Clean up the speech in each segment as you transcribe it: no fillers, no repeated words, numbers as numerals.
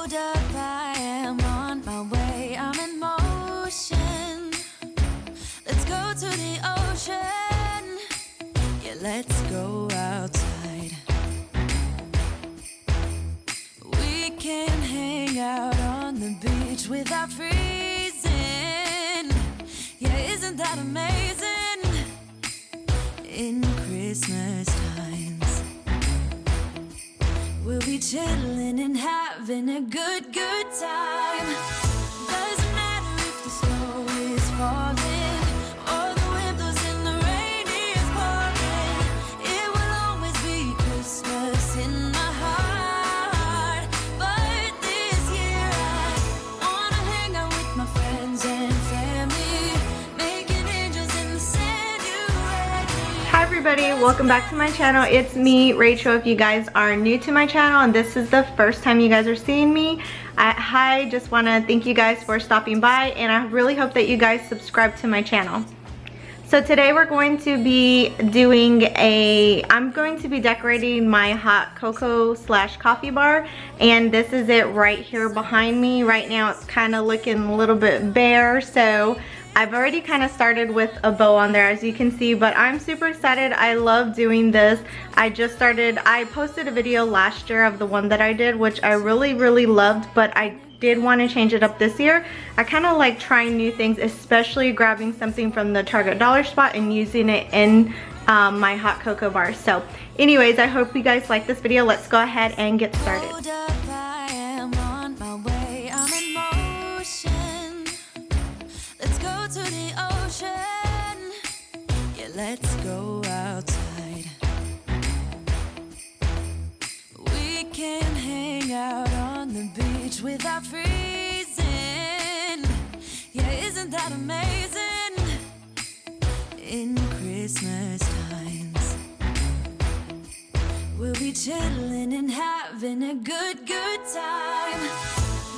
Hold up, I am on my way, I'm in motion. Let's go to the ocean. Yeah, let's go outside. We can hang out on the beach without freezing. Yeah, isn't that amazing? In Christmas times, we'll be chilling and having a good time. Doesn't matter if the snow is falling or the wind blows and the rain is pouring. It will always be Christmas in my heart. But this year I wanna hang out with my friends and family, making angels in the sanctuary. Hi everybody, welcome back to my channel. It's me, Rachel, if you guys are new to my channel and this is the first time you guys are seeing me. Hi, just want to thank you guys for stopping by, and I really hope that you guys subscribe to my channel. So today we're going to be doing I'm going to be decorating my hot cocoa / coffee bar, and this is it right here behind me. Right now it's kind of looking a little bit bare, so I've already kind of started with a bow on there, as you can see, but I'm super excited. I love doing this. I posted a video last year of the one that I did, which I really loved, but I did want to change it up this year. I kind of like trying new things, especially grabbing something from the Target dollar spot and using it in my hot cocoa bar. So anyways, I hope you guys like this video. Let's go ahead and get started. Hold up, I am on my way, I'm in motion. Let's go to the ocean. Yeah, let's go outside. We can hang out on the beach without freezing. Yeah, isn't that amazing? In Christmas times, we'll be chilling and having a good time.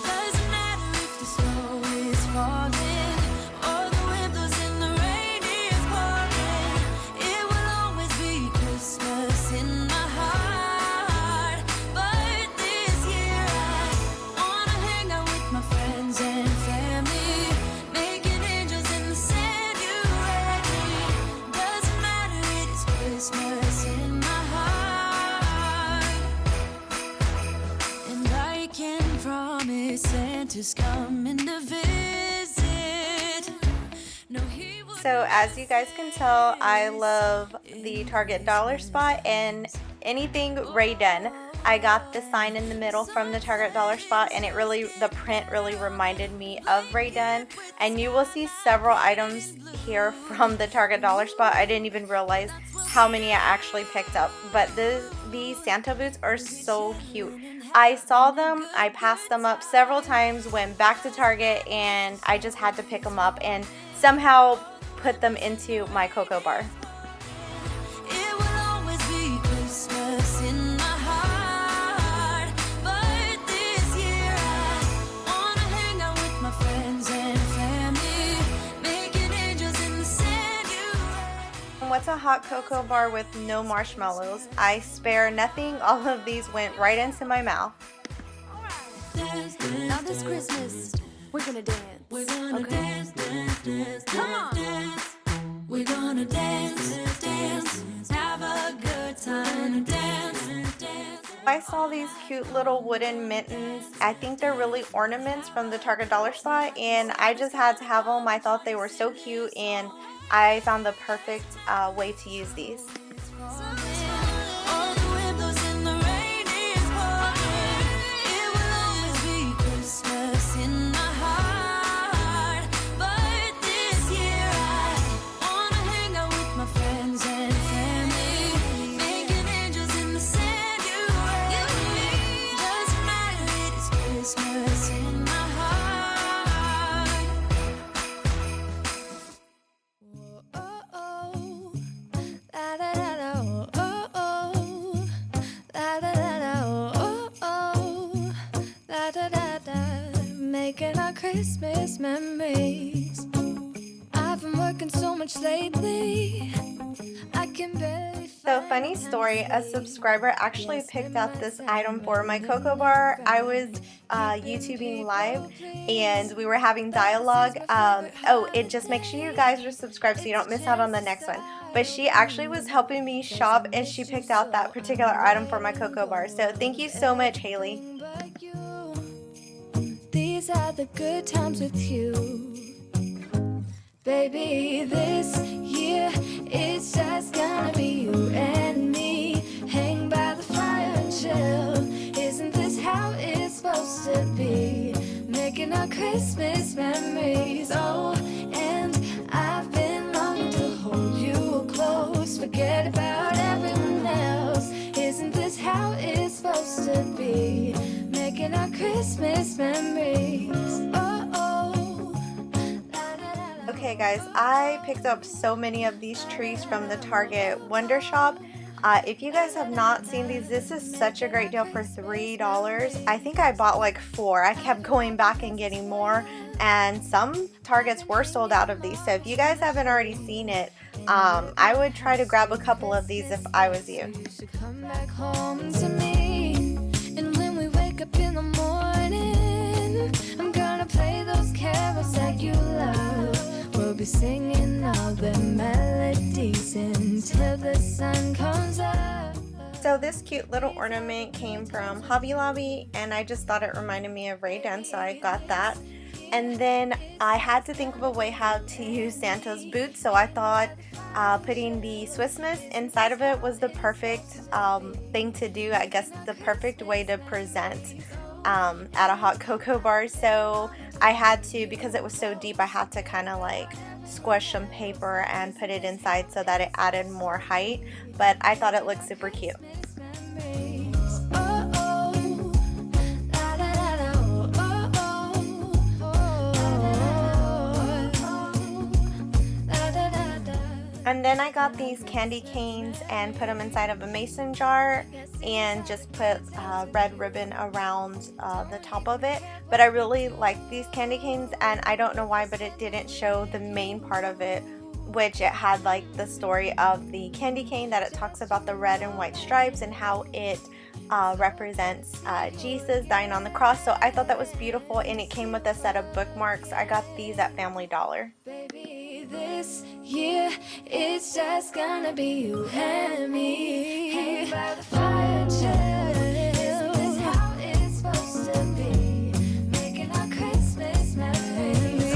Doesn't matter if the snow is falling or the wind blows and the rain is pouring. It will always be Christmas in my heart. But this year I wanna hang out with my friends and family, making angels in the sanctuary. Doesn't matter, it is Christmas in my heart. And I can promise Santa's coming to visit. No, he will. So as you guys can tell, I love the Target dollar spot and anything Rae Dunn. I got the sign in the middle from the Target dollar spot, and the print really reminded me of Rae Dunn. And you will see several items here from the Target dollar spot. I didn't even realize how many I actually picked up, but these Santa boots are so cute. I saw them, I passed them up several times, went back to Target, and I just had to pick them up and somehow put them into my cocoa bar. It will always be Christmas in my heart. But this year I wanna hang out with my friends and family, making angels in the sanctuary. What's a hot cocoa bar with no marshmallows? I spare nothing. All of these went right into my mouth. Dance, now this Christmas, we're gonna dance. We're gonna dance. Come on. Dance. We're gonna dance, have a good time, dance. I saw these cute little wooden mittens. I think they're really ornaments from the Target dollar spot, and I just had to have them. I thought they were so cute, and I found the perfect way to use these. All the wind blows and the rain is pouring. It will always be Christmas in my heart. But this year I wanna hang out with my friends and family, making angels in the sanctuary. Doesn't matter, it is Christmas in my heart. Oh, oh, oh. La, da, da, da, oh, oh, oh. La, da, da, da, oh, oh, oh. La, da, da, da. Making our Christmas memories. I've been working so much lately, I can barely So funny story, a subscriber actually picked out this item for my cocoa bar. I was YouTubing live and we were having dialogue. It just make sure you guys are subscribed so you don't miss out on the next one. But she actually was helping me shop and she picked out that particular item for my cocoa bar. So thank you so much, Haley. These are the good times with you. Baby, this year it's just gonna be you and me. Hang by the fire and chill. Isn't this how it's supposed to be? Making our Christmas memories. Oh, and I've been longing to hold you close. Forget about everyone else. Isn't this how it's supposed to be? Making our Christmas memories. Okay guys, I picked up so many of these trees from the Target Wonder Shop. If you guys have not seen these, this is such a great deal for $3. I think I bought like 4. I kept going back and getting more, and some Targets were sold out of these. So if you guys haven't already seen it, I would try to grab a couple of these if I was you. Come back home to me, and when we wake up in the morning, I'm gonna play those carols that you love. We'll be singing all the melodies until the sun comes up. So this cute little ornament came from Hobby Lobby, and I just thought it reminded me of Rae Dunn, so I got that. And then I had to think of a way how to use Santa's boots, so I thought putting the Swiss Miss inside of it was the perfect thing to do. I guess the perfect way to present at a hot cocoa bar. So I had to, because it was so deep, I had to kind of like squish some paper and put it inside so that it added more height, but I thought it looked super cute. And then I got these candy canes and put them inside of a mason jar and just put red ribbon around the top of it. But I really like these candy canes, and I don't know why, but it didn't show the main part of it, which it had like the story of the candy cane, that it talks about the red and white stripes and how it represents Jesus dying on the cross. So I thought that was beautiful, and it came with a set of bookmarks. I got these at Family Dollar. Baby, this year it's just gonna be you and me. Hang by the fire, chill. Isn't this how it's supposed to be? Making our Christmas memories.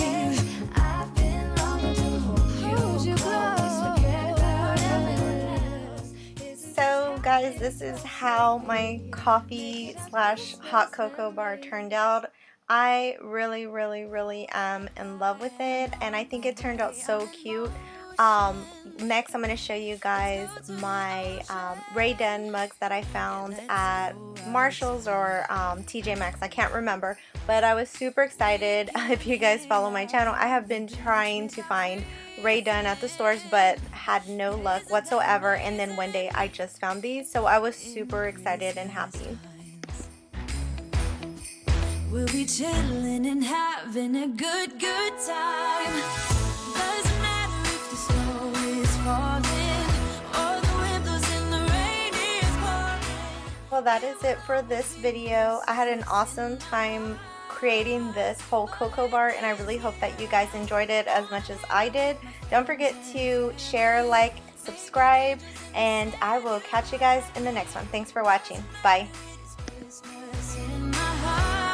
And I've been longing to hold you close. Forget about everyone else. So guys, this is how my coffee / hot cocoa bar turned out. I really am in love with it, and I think it turned out so cute. Next I'm going to show you guys my Rae Dunn mugs that I found at Marshall's or TJ Maxx. I can't remember, but I was super excited. If you guys follow my channel, I have been trying to find Rae Dunn at the stores but had no luck whatsoever, and then one day I just found these, so I was super excited and happy. We'll be chilling and having a good time. Doesn't matter if the snow is falling or the wind blows and the rain is pouring. Well, that is it for this video. I had an awesome time creating this whole cocoa bar, and I really hope that you guys enjoyed it as much as I did. Don't forget to share, like, subscribe, and I will catch you guys in the next one. Thanks for watching. Bye. Christmas in my heart,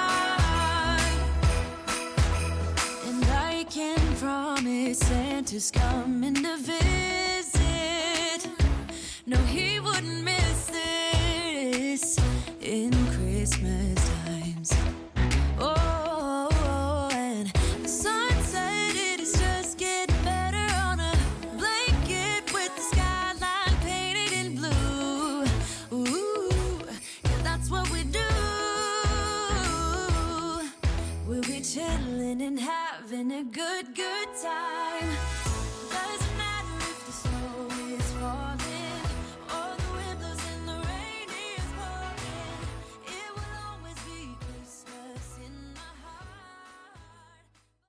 and I can promise Santa's coming to visit. No, he wouldn't miss this in Christmas times. Oh, and the sunset, it is just getting better on a blanket with the skyline painted in blue. Ooh, yeah, that's what we do. We'll be chilling and having a good